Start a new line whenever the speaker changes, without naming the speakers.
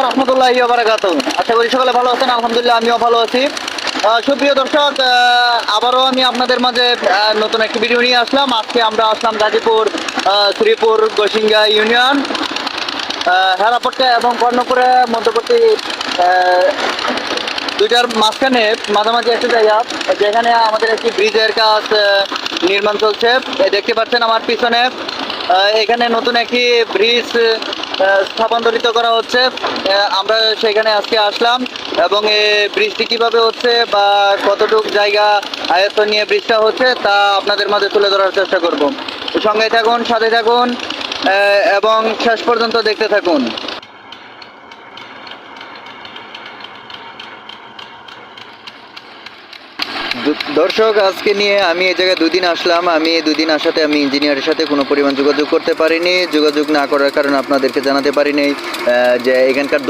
রাহমাতুল্লাহি ওয়া বারাকাতুহু। আশা করি সকলে ভালো আছেন। আলহামদুলিল্লাহ আমিও ভালো আছি। সুপ্রিয় দর্শক, আবারও আমি আপনাদের মাঝে নতুন একটি ভিডিও নিয়ে আসলাম। আজকে আমরা আসলাম গাজীপুর শ্রীপুর গোসিঙ্গা ইউনিয়ন, হেরাপট্টা এবং কর্ণপুরে মধ্যবর্তী দুইটার মাঝখানে মাঝামাঝি একটা জায়গা, যেখানে আমাদের একটি ব্রিজের কাজ নির্মাণ চলছে। দেখতে পাচ্ছেন আমার পিছনে এখানে নতুন একটি ব্রিজ স্থানান্তরিত করা হচ্ছে। আমরা সেখানে আজকে আসলাম এবং এই ব্রিজটি কিভাবে হচ্ছে বা কতটুকু জায়গা আয়ত্ত নিয়ে ব্রিজটা হচ্ছে তা আপনাদের মাঝে তুলে ধরার চেষ্টা করব। সঙ্গে থাকুন, সাথে থাকুন এবং শেষ পর্যন্ত দেখতে থাকুন। দর্শক, আজকে নিয়ে আমি এই জায়গায় দুদিন আসলাম। আমি এই দুদিন আসাতে আমি ইঞ্জিনিয়ারের সাথে কোনো পরিমাণ যোগাযোগ করতে পারিনি। যোগাযোগ না করার কারণে আপনাদেরকে জানাতে পারিনি যে এখানকার